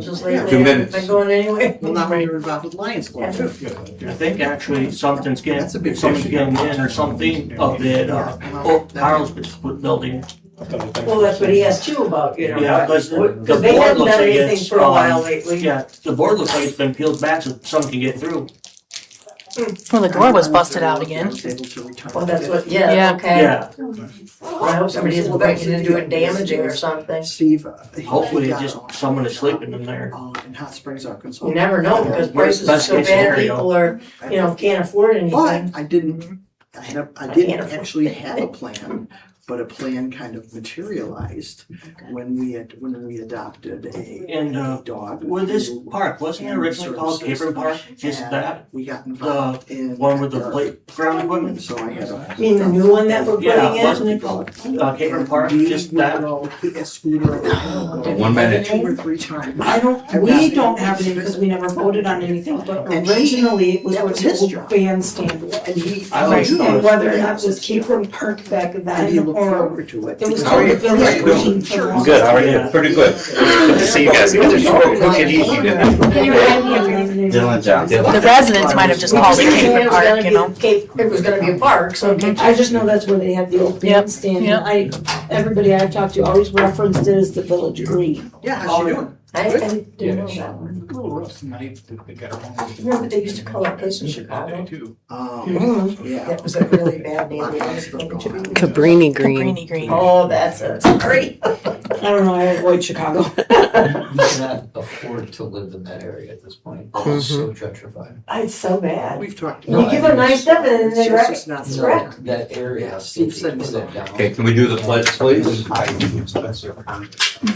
Just Yeah, lately, 2 I haven't minutes. been going anyway. Well, now you're involved with Lions Club too. I think actually something's getting, That's a big someone's issue. getting in or something of that, Carl's building. Well, that's what he asked you about, you know. Yeah, because the Because they board haven't looks done like anything it's, for a while lately. yeah, the board looks like it's been peeled back so someone can get through. Well, the door was busted out again. Well, that's what, yeah, Yeah. okay. Yeah, Well, I hope somebody isn't breaking into it damaging or something. Steve. hopefully it's just someone is sleeping in there. In Hot Springs, Arkansas. You never know, because prices are Best so case bad, scenario. people are, you know, can't afford But anything. I didn't, I didn't actually have a plan, but a plan kind of materialized when we adopted And, a dog. With this who- park, wasn't it originally called Capron Park? Just and that? We got involved The in. one with the playground equipment? So I had a. You mean the new one that we're putting Yeah, in? wasn't it called, Capron Park, just that? A scooter. 1 minute. 2 or 3 times. We don't have any because we never voted on anything, but And originally it was that what was the his old job. bandstand was. And he. I like And those. whether or not it was Capron Park back And then he looked or forward to it. it was How are called you? the How Village you doing? Green for a long Good, how are Yeah. you? Pretty good. Good to see you guys again. Quick and easy, didn't it? Can you hand me everything? Dylan Johnson. The residents might have just called it Capron Park, you know? It was gonna be a park, so. I just know that's where they had the old Yep, bandstand. yep. Everybody I've talked to always referenced it as the Village Green. Yeah, how's she doing? I didn't know that one. A little rough tonight. They got her home. Remember they used to call that place in Chicago? Yeah. That was a really bad name. Cabrini Green. Cabrini Green. Oh, that's it, sorry. I don't know, I avoid Chicago. You cannot afford to live in that area at this point. It's so gentrified. It's so bad. We've talked. You give them nice stuff and then It's they just- wreck it's not it's so- wrecked. That area, Steve said put that down. Okay, can we do the pledge, please?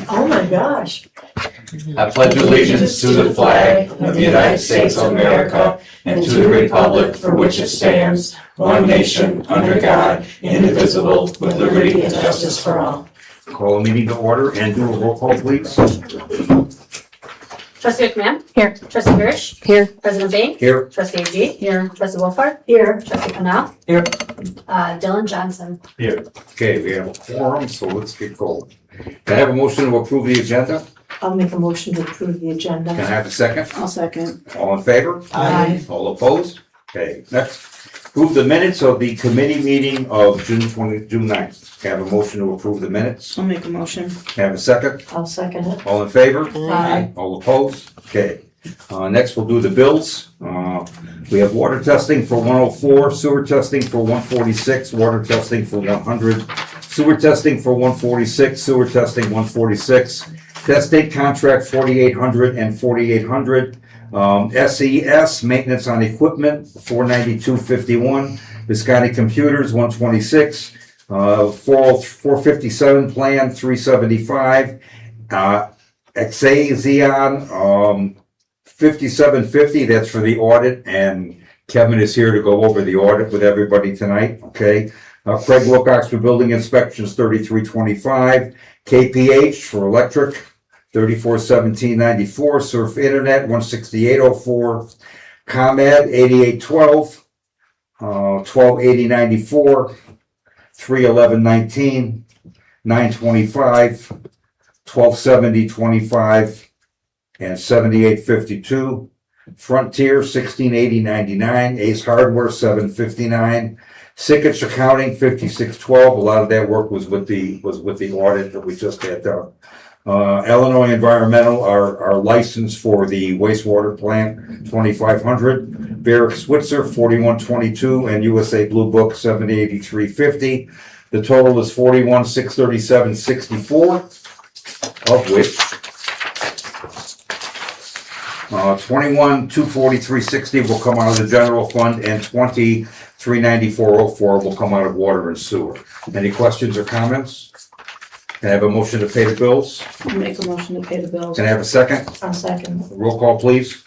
Oh my gosh. I pledge allegiance to the flag of the United States of America and to the republic for which it stands, one nation, under God, indivisible, with liberty and justice for all. Call a meeting to order and do a roll call, please. Trustee McMahon? Here. Trustee Hirsch? Here. President Bain? Here. Trustee G? Here. Trustee Wolford? Here. Trustee Canal? Here. Dylan Johnson. Okay, we have a forum, so let's get going. Can I have a motion to approve the agenda? I'll make a motion to approve the agenda. Can I have a second? I'll second. All in favor? Aye. All opposed? Okay, next, approve the minutes of the committee meeting of June 9th. Can I have a motion to approve the minutes? I'll make a motion. Can I have a second? I'll second it. All in favor? Aye. All opposed? Okay. Next, we'll do the bills. We have water testing for 104, sewer testing for 146, water testing for 100, sewer testing for 146, sewer testing 146, test date contract 4800 and 4800, SES, maintenance on equipment 492.51, Visconti computers 126, 457 plan 375, Xazion 5750, that's for the audit, and Kevin is here to go over the audit with everybody tonight, okay? Craig Wilcox for building inspections 3325, KPH for electric 341794, Surf Internet 16804, ComEd 8812, 128094, 31119, 925, 127025, and 7852. Frontier 1680.99, Ace Hardware 759, Sickich Accounting 5612. A lot of that work was with the audit that we just had done. Illinois Environmental, our license for the wastewater plant 2500. Barrick Switzer 4122 and USA Blue Book 7083.50. The total is 41,637.64, of which 21,243.60 will come out of the general fund and 23,94.04 will come out of water and sewer. Any questions or comments? Can I have a motion to pay the bills? I'll make a motion to pay the bills. Can I have a second? I'll second. Roll call, please.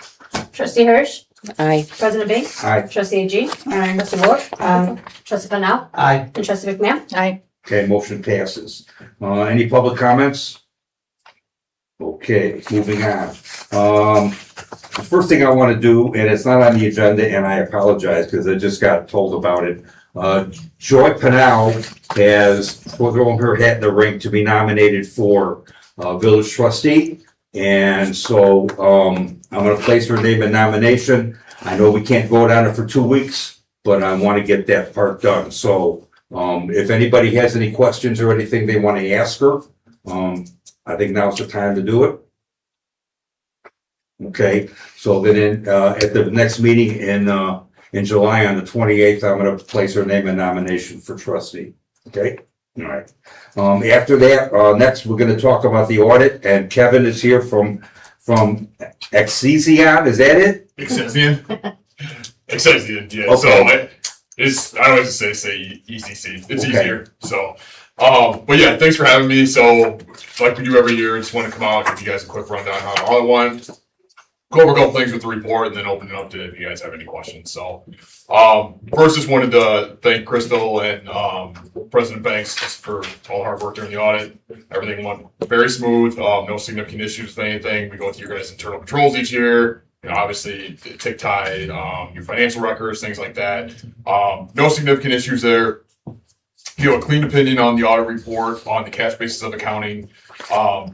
Trustee Hirsch? Aye. President Bain? Aye. Trustee G? Aye. Trustee Wolf? Aye. Trustee Canal? Aye. And Trustee McMahon? Aye. Okay, motion passes. Any public comments? Okay, moving on. The first thing I want to do, and it's not on the agenda, and I apologize because I just got told about it. Joy Pinal has thrown her hat in the ring to be nominated for village trustee. And so, I'm gonna place her name in nomination. I know we can't vote on it for 2 weeks, but I wanna get that part done. So, if anybody has any questions or anything they wanna ask her, I think now's the time to do it. Okay, so then at the next meeting in July on the 28th, I'm gonna place her name in nomination for trustee. Okay, all right. After that, next, we're gonna talk about the audit, and Kevin is here from Excelsior, is that it? Excelsior. Excelsior, yeah. Okay. So I always say ECC. It's Okay. easier. So, but yeah, thanks for having me. So, like we do every year, just want to come out and give you guys a quick rundown on all I want. Go over a couple things with the report and then open it up to if you guys have any questions. So, first, just wanted to thank Crystal and President Banks just for all the hard work during the audit. Everything went very smooth. No significant issues with anything. We go through your guys' internal controls each year. You know, obviously, tick tie, your financial records, things like that. No significant issues there. You have a clean opinion on the audit report on the cash basis of accounting.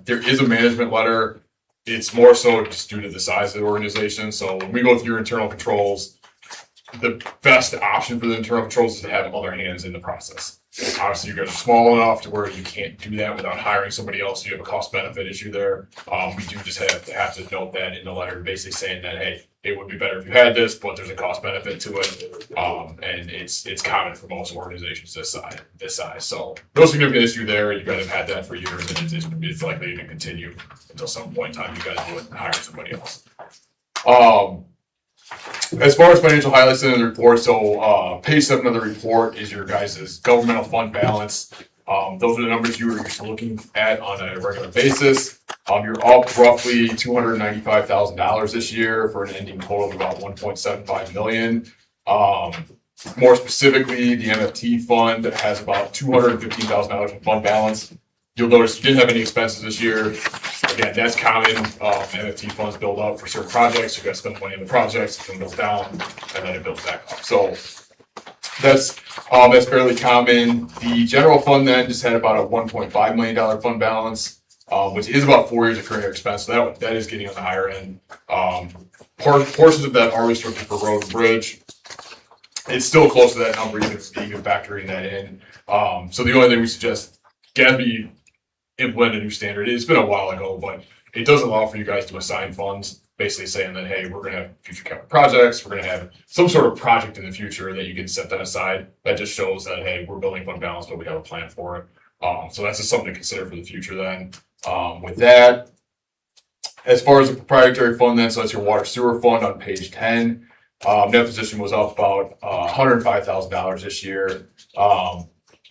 There is a management letter. It's more so just due to the size of the organization. So when we go through your internal controls, the best option for the internal controls is to have other hands in the process. Obviously, you guys are small enough to where you can't do that without hiring somebody else. You have a cost benefit issue there. We do just have to note that in the letter, basically saying that, hey, it would be better if you had this, but there's a cost benefit to it. And it's common for most organizations this size. So no significant issue there. You guys have had that for years, and it's likely to continue until some point in time you guys do it and hire somebody else. As far as financial highlights in the report, so page 7 of the report is your guys' governmental fund balance. Those are the numbers you were used to looking at on a regular basis. You're up roughly $295,000 this year for an ending total of about $1.75 million. More specifically, the MFT fund has about $215,000 in fund balance. You'll notice you didn't have any expenses this year. Again, that's common. MFT funds build up for certain projects. You guys spend money on the projects, it builds down, and then it builds back up. So that's fairly common. The general fund then just had about a $1.5 million fund balance, which is about 4 years of current expense. So that is getting on the higher end. Portions of that are restricted for road and bridge. It's still close to that number, even factoring that in. So the only thing we suggest, GASB implement a new standard. It's been a while ago, but it does allow for you guys to assign funds, basically saying that, hey, we're going to have future capital projects. We're going to have some sort of project in the future that you can set that aside. That just shows that, hey, we're building fund balance, but we have a plan for it. So that's just something to consider for the future then. With that, as far as the proprietary fund then, so that's your water sewer fund on page 10. Net position was up about $105,000 this year.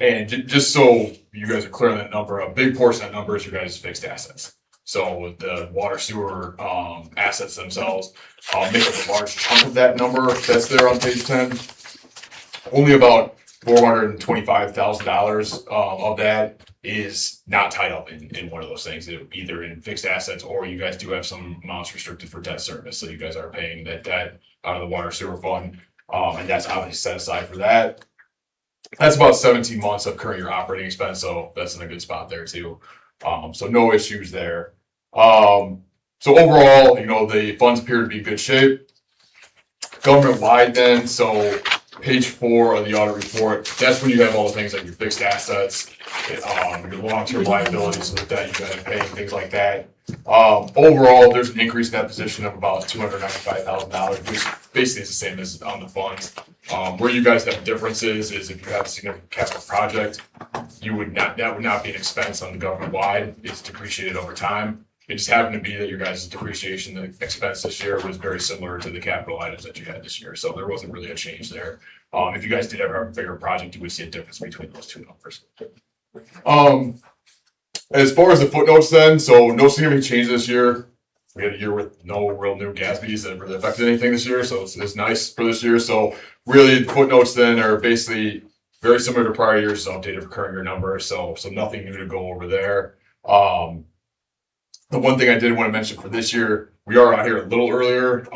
And just so you guys are clear on that number, a big portion of that number is your guys' fixed assets. So the water sewer assets themselves make up a large chunk of that number that's there on page 10. Only about $425,000 of that is not tied up in one of those things, either in fixed assets or you guys do have some amounts restricted for debt service. So you guys are paying that debt out of the water sewer fund, and that's obviously set aside for that. That's about 17 months of current year operating expense, so that's in a good spot there too. So no issues there. So overall, the funds appear to be in good shape. Government-wide then, so page 4 of the audit report, that's when you have all the things like your fixed assets, your long-term liabilities, so that you guys are paying, things like that. Overall, there's an increase in that position of about $295,000, which basically is the same as on the funds. Where you guys have differences is if you have a significant capital project, that would not be an expense on the government-wide. It's depreciated over time. It just happened to be that your guys' depreciation expense this year was very similar to the capital items that you had this year. So there wasn't really a change there. If you guys did ever have a bigger project, you would see a difference between those two numbers. As far as the footnotes then, so no significant change this year. We had a year with no real new GASBs that really affected anything this year. So it's nice for this year. So really the footnotes then are basically very similar to prior years, so updated for current year numbers. So nothing new to go over there. The one thing I did want to mention for this year, we are out here a little earlier,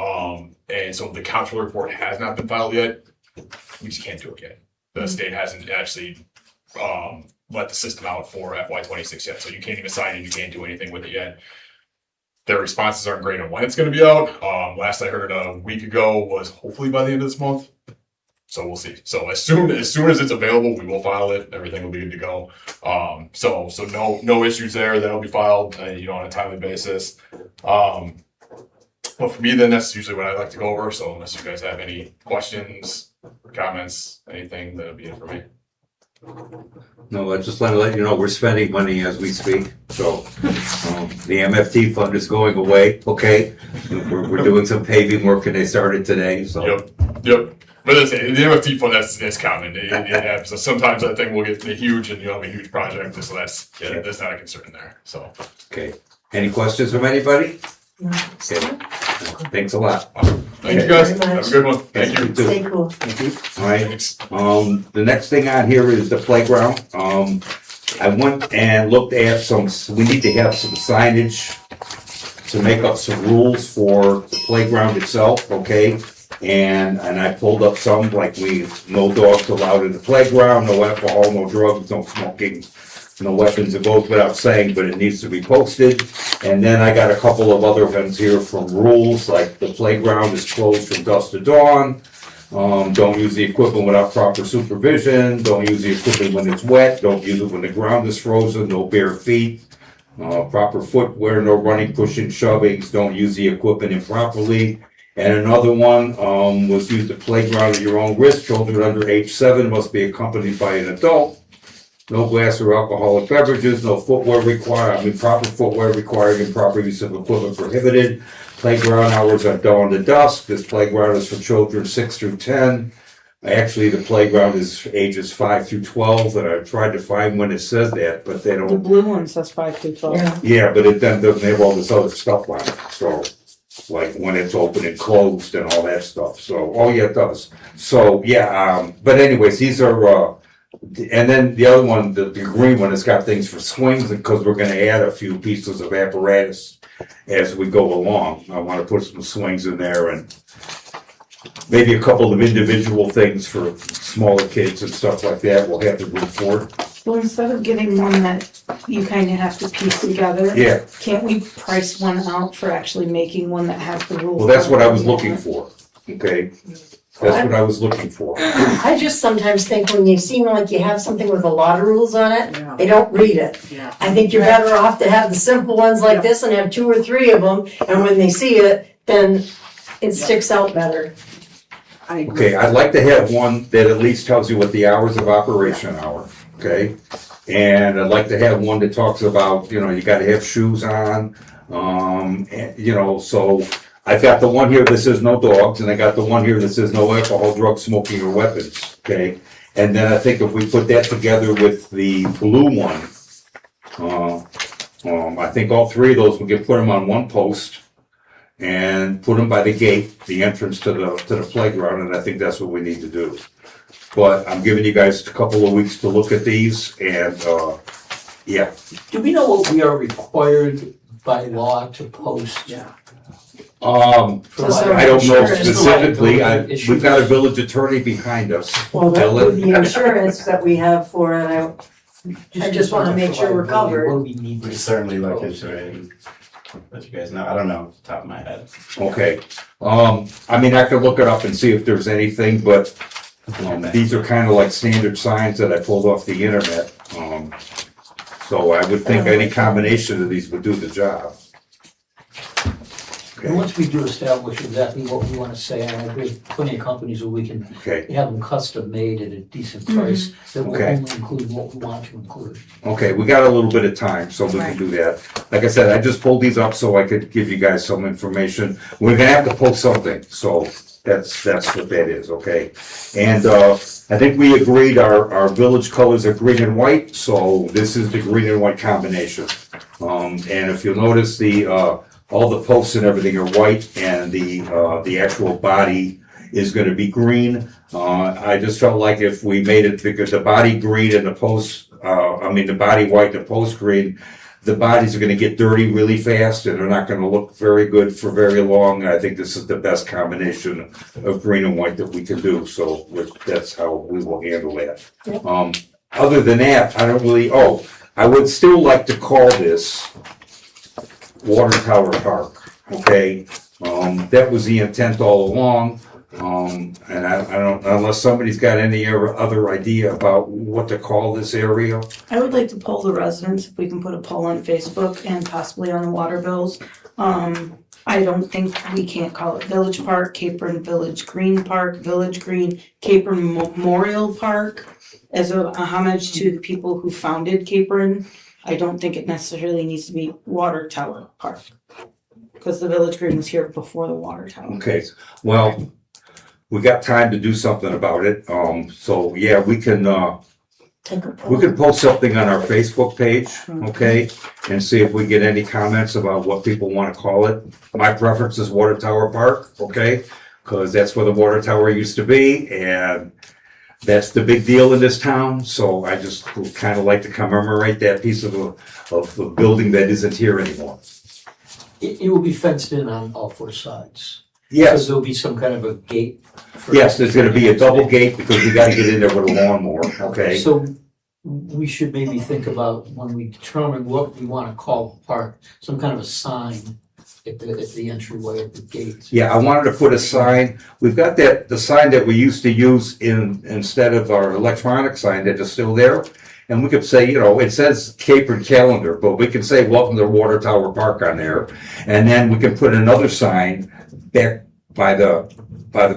and so the comptroller report has not been filed yet. We just can't do it yet. The state hasn't actually let the system out for FY26 yet, so you can't even sign it. You can't do anything with it yet. their responses aren't great on when it's gonna be out. Last I heard a week ago was hopefully by the end of this month. So we'll see. So as soon as it's available, we will file it. Everything will be good to go. So no issues there. That'll be filed, on a timely basis. But for me, then that's usually what I like to go over. So unless you guys have any questions, comments, anything, that'll be it for me. No, I just want to let you know, we're spending money as we speak, so, the MFT fund is going away, okay? We're doing some paving work and they started today, so. Yep. But the MFT fund, that's common. It happens. So sometimes that thing will get huge and you'll have a huge project. So that's not a concern there. So. Okay. Any questions from anybody? Okay. Thanks a lot. Awesome. Thank you guys. Have a good one. Thank you. Stay cool. All right. The next thing on here is the playground. I went and looked at we need to have some signage to make up some rules for the playground itself, okay? And I pulled up some, like no dogs allowed in the playground, no alcohol, no drugs, no smoking, no weapons. It goes without saying, but it needs to be posted. And then I got a couple of other ones here from rules, like the playground is closed from dusk to dawn. Don't use the equipment without proper supervision. Don't use the equipment when it's wet. Don't use it when the ground is frozen. No bare feet. Proper footwear, no running, pushing, shovings. Don't use the equipment improperly. And another one was use the playground at your own risk. Children under age 7 must be accompanied by an adult. No glass or alcoholic beverages, no footwear required, proper footwear required and proper use of equipment prohibited. Playground hours are dawn to dusk. This playground is for children 6 through 10. Actually, the playground is ages 5 through 12, and I've tried to find when it says that, but they The don't. blue one says 5 through 12. Yeah, but it then doesn't have all this other stuff on it, so, like when it's open and closed and all that stuff, so, oh yeah, it does. So, yeah, but anyways, these are, and then the other one, the green one, has got things for swings, because we're gonna add a few pieces of apparatus as we go along. I wanna put some swings in there and maybe a couple of individual things for smaller kids and stuff like that. We'll have to move forward. Well, instead of getting one that you kind of have to piece together, Yeah, can't we price one out for actually making one that has the rules? well, that's what I was looking for, okay? That's what I was looking for. I just sometimes think when you seem like you have something with a lot of rules on it, Yeah. they don't read it. Yeah. I think you're better off to have the simple ones like this and have 2 or 3 of them, and when they see it, then it sticks out better. I agree. Okay, I'd like to have one that at least tells you what the hours of operation are, okay? And I'd like to have one that talks about, you gotta have shoes on, and, so I've got the one here that says no dogs, and I got the one here that says no alcohol, drug smoking, or weapons, okay? And then I think if we put that together with the blue one, I think all 3 of those, we can put them on one post and put them by the gate, the entrance to the playground, and I think that's what we need to do. But I'm giving you guys a couple of weeks to look at these, and, yeah. Do we know what we are required by law to post? Yeah. For So, I don't know Insurance. specifically, Issue. we've got a village attorney behind us. Well, I'll let- with the insurance that we have for it, I just wanna make sure we're covered. What do we need? We certainly look into it and let you guys know. I don't know off the top of my head. Okay, I could look it up and see if there's anything, but, these are kind of like standard signs that I pulled off the internet. So I would think any combination of these would do the job. And once we do establish exactly what we want to say, and I agree, plenty of companies where we can Okay, have them custom made at a decent price that will Okay. only include what we want to include. okay, we got a little bit of time, so we can do that. Like I said, I just pulled these up so I could give you guys some information. We're gonna have to post something, so that's what that is, okay? And, I think we agreed our village colors are green and white, so this is the green and white combination. And if you'll notice, all the posts and everything are white, and the actual body is gonna be green. I just felt like if we made it, because the body green and the post, the body white and the post green, the bodies are gonna get dirty really fast, and they're not gonna look very good for very long. I think this is the best combination of green and white that we can do, so that's how we will handle that. Other than that, I don't really, I would still like to call this water tower park, okay? That was the intent all along. And I don't, unless somebody's got any other idea about what to call this area. I would like to poll the residents, if we can put a poll on Facebook and possibly on the water bills. I don't think we can't call it Village Park, Capron Village Green Park, Village Green, Capron Memorial Park. As a homage to the people who founded Capron, I don't think it necessarily needs to be Water Tower Park. Because the Village Green was here before the water tower. Okay, well, we got time to do something about it. So yeah, we can post something on our Facebook page, okay? And see if we get any comments about what people want to call it. My preference is Water Tower Park, okay? Because that's where the water tower used to be, and that's the big deal in this town. So I just would kind of like to commemorate that piece of the building that isn't here anymore. It will be fenced in on all four sides. Yes. So there'll be some kind of a gate. Yes, there's gonna be a double gate because we gotta get in there with a lawnmower, okay? So we should maybe think about when we determine what we wanna call the park, some kind of a sign at the entryway at the gate. Yeah, I wanted to put a sign, we've got the sign that we used to use instead of our electronic sign that is still there. And we could say, it says Capron Calendar, but we can say welcome to Water Tower Park on there. And then we can put another sign back by the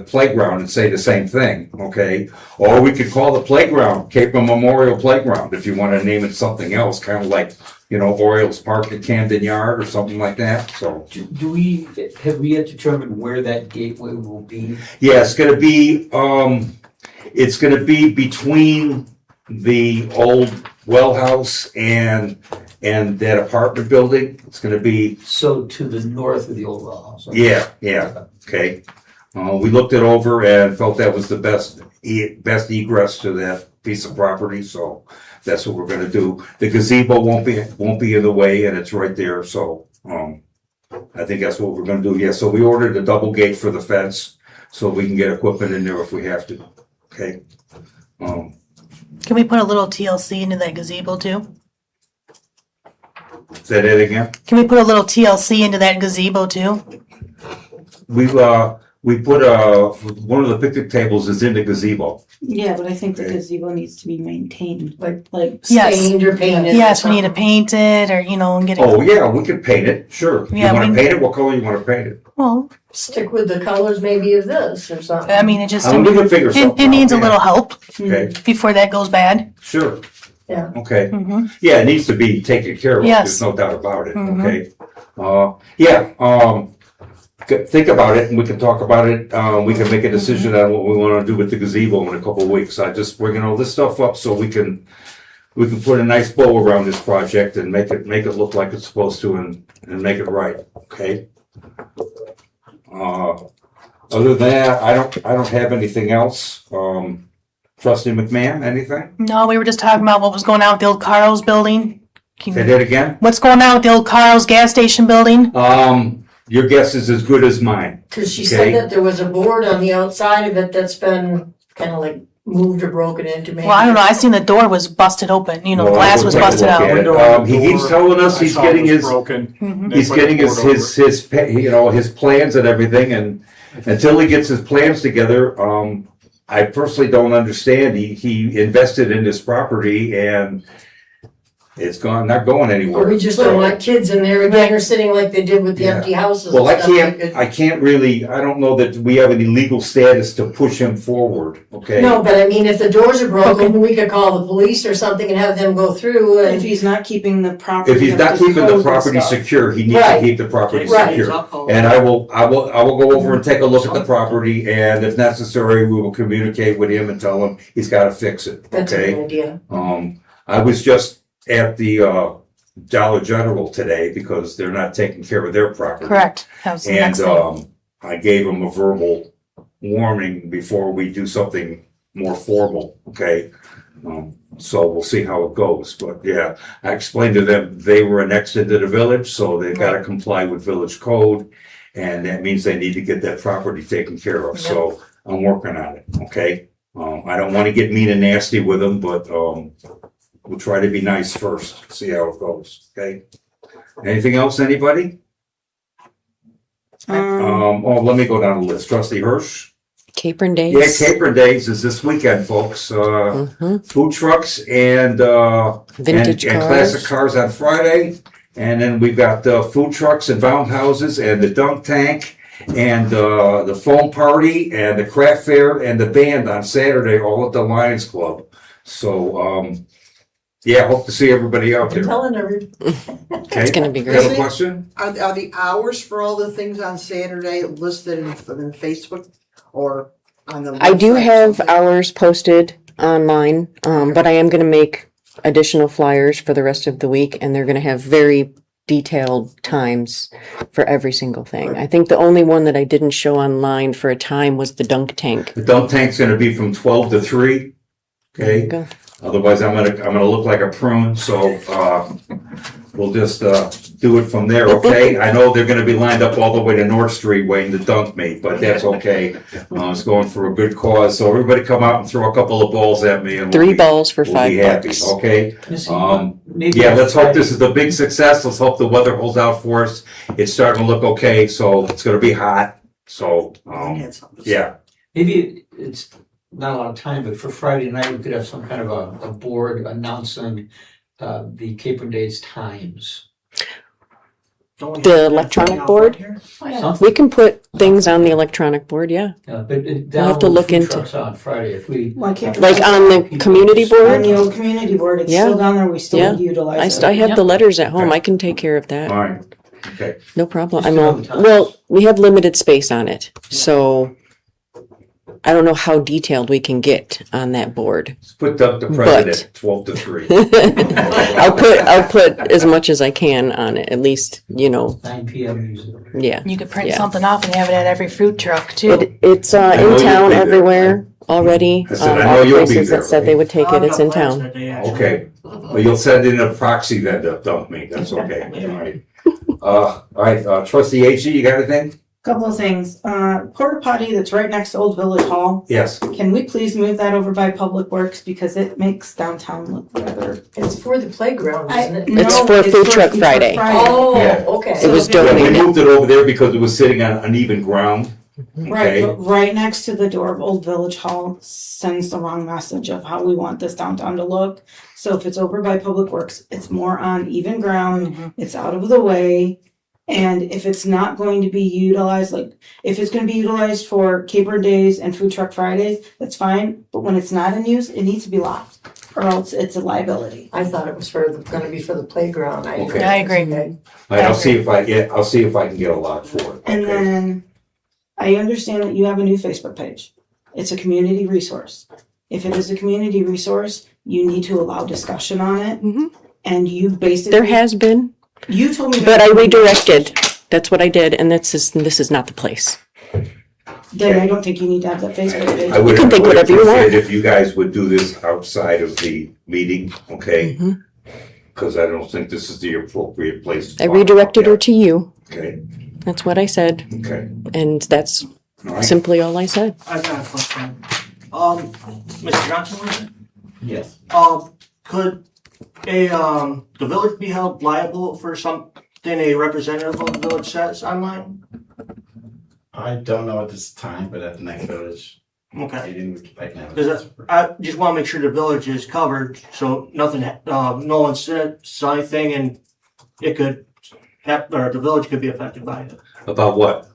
playground and say the same thing, okay? Or we could call the playground Capron Memorial Playground if you want to name it something else, kind of like, Orioles Park at Camden Yard or something like that, so. Have we yet determined where that gateway will be? Yeah, it's gonna be between the old well house and that apartment building. It's gonna be. So to the north of the old well house? Yeah, okay. We looked it over and felt that was the best egress to that piece of property, so that's what we're gonna do. The gazebo won't be in the way, and it's right there, so, I think that's what we're gonna do. Yeah, so we ordered a double gate for the fence, so we can get equipment in there if we have to, okay? Can we put a little TLC into that gazebo too? Say that again? Can we put a little TLC into that gazebo too? We put one of the picnic tables is in the gazebo. Yeah, but I think the gazebo needs to be maintained, like. Yes. Stained or painted. Yes, we need to paint it or, and get it. Oh, yeah, we can paint it, sure. You Yeah, wanna paint it? What color you wanna paint it? Well, Stick with the colors maybe of this or something. I mean, it just, We can figure something it needs a out, little help Okay, before that goes bad. sure. Yeah. Okay. Mm-hmm. Yeah, it needs to be taken care of, Yes. there's no doubt about it, Mhm. okay? Think about it, and we can talk about it, we can make a decision on what we wanna do with the gazebo in a couple of weeks. I just bringing all this stuff up so we can put a nice bow around this project and make it look like it's supposed to and make it right, okay? Other than that, I don't have anything else. Trustee McMahon, anything? No, we were just talking about what was going on with the old Carl's building. Say that again? What's going on with the old Carl's gas station building? Your guess is as good as mine. Cause she Okay. said that there was a board on the outside of it that's been kind of like moved or broken into maybe. Well, I don't know. I seen the door was busted open. The Well, glass I'll was take a busted look out. at it. Window on the He keeps door, telling us I he's saw getting it was his, broken. Mhm. They he's put the getting board over. his plans and everything, and until he gets his plans together, I personally don't understand. He invested in this property and it's not going Or anywhere. we just don't want kids in there again or sitting like they did with the Yeah. empty houses. Well, and stuff. I can't really, I don't know that we have any legal status to push him forward, okay? No, but I mean, if the doors are broken, we could call the police or something and have them go through If and. he's not keeping the property. If he's up not to keeping the code and property stuff. secure, he needs to Right. keep the property Right. secure. And I will go over and take a look at the property, and if necessary, we will communicate with him and tell him he's gotta fix it, That's a okay? good idea. I was just at the, Dollar General today because they're not taking care of their property. Correct. That was the And, next thing. I gave them a verbal warning before we do something more formal, okay? So we'll see how it goes, but yeah, I explained to them they were annexed into the village, so they've gotta comply with village code. And that means they need to get that property taken care of, so I'm working on it, okay? I don't wanna get mean and nasty with them, but, we'll try to be nice first, see how it goes, okay? Anything else, anybody? Let me go down the list. Trustee Hirsch? Capron Yeah, Days. Capron Days is this weekend, folks. Mhm. Food trucks and Vintage and cars. classic cars on Friday. And then we've got food trucks and bound houses and the dunk tank and the foam party and the craft fair and the band on Saturday, all at the Lions Club. So, yeah, hope to see everybody out I'm there. telling everybody. Okay. It's gonna be You have a great. question? Are the hours for all the things on Saturday listed in Facebook or on the website? I do have something? hours posted online, but I am gonna make additional flyers for the rest of the week, and they're gonna have very detailed times for every single thing. I think the only one that I didn't show online for a time was the dunk tank. The dunk tank's gonna be from 12 to 3. There you Okay. go. Otherwise, I'm gonna look like a prune, so, we'll just, do it from there, okay? I know they're gonna be lined up all the way to North Street waiting to dunk me, but that's okay. It's going for a good cause, so everybody come out and throw a couple of balls at me and 3 balls for we'll be happy, $5. okay? Missy, Yeah, maybe let's hope this is a big success. Let's hope the weather holds out for us. It's starting to look okay, so it's gonna be hot, so, I had something to say. yeah. Maybe it's not a lot of time, but for Friday night, we could have some kind of a board announcing the Capron Days times. Don't we The have that electronic out board? here? Something. We can put things on the electronic board, yeah. But We'll have to down look food into- trucks on Friday, if we. Why can't we- Like on the community On board? the old community board, it's Yeah. still down there, we Yeah. still utilize it. I have the letters at home. I can take care of that. All right, okay. No problem. Just I'm another all, time. well, we have limited space on it, so I don't know how detailed we can get on that board. Let's put the president 12 to 3. I'll put as much as I can on it, at least, 9 PM usually. yeah. You could print Yeah. something off and have it at every food truck too. It's know in you'll town be there. everywhere already. I said, I All know the you'll be places there, that said they would take it, it's in town. Okay, well, you'll send in a proxy then to dump me, that's okay, all right, trustee H, you got anything? Couple of things, porta potty that's right next to Old Village Hall, Yes, can we please move that over by Public Works, because it makes downtown look rather. It's for the playground, isn't it? It's No, for Food Truck Friday. Oh, Yeah. okay. It was yeah, we donated. moved it over there because it was sitting on uneven ground. Right, Okay. but right next to the door of Old Village Hall sends the wrong message of how we want this downtown to look. So if it's over by Public Works, it's more on even ground, it's out of the way. And if it's not going to be utilized, like, if it's gonna be utilized for Capron Days and Food Truck Fridays, that's fine. But when it's not in use, it needs to be locked, or else it's a liability. I thought it was gonna be for the playground. Okay. I agree. Okay. All right, I'll see if I can get a lot for it, And okay? then, I understand that you have a new Facebook page. It's a community resource. If it is a community resource, you need to allow discussion on it. Mhm. And you basically. There has been, You told me. but I redirected. That's what I did, and this is not the place. Then I don't think you need to have that Facebook I page. would, You can I think would whatever you want. appreciate if you guys would do this outside of the meeting, okay? Mhm. Because I don't think this is the appropriate place. to I talk redirected her about to you. that. Okay, That's what I said, okay, and that's all right. simply all I said. I've got a question. Mr. Johnson, was it? Yes. Could the village be held liable for something a representative of the village says online? I don't know at this time, but at the next village Okay. meeting, I can have. Because I just want to make sure the village is covered, so nothing, no one says anything and it could or the village could be affected by it. About what?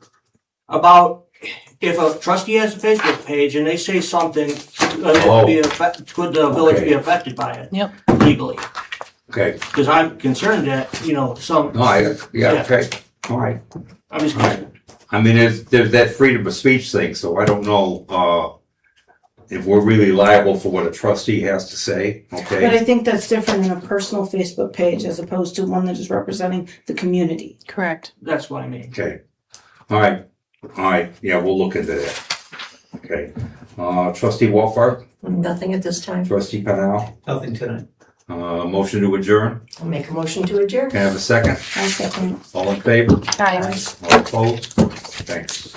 About if a trustee has a Facebook page and they say something, could the village be affected by it? Yep. Legally? Okay, Because I'm concerned that, some, no, okay, all right. I'm just concerned. I mean, there's that freedom of speech thing, so I don't know, if we're really liable for what a trustee has to say, But okay? I think that's different than a personal Facebook page as opposed to one that is representing the community. Correct. That's what I mean. Okay, all right, yeah, we'll look into that. Okay, trustee Wolfart, Nothing at this time. trustee Panel, Nothing tonight. motion to adjourn, I'll make a motion to adjourn. can I have a second? I second. All in favor? Aye. All opposed? Thanks.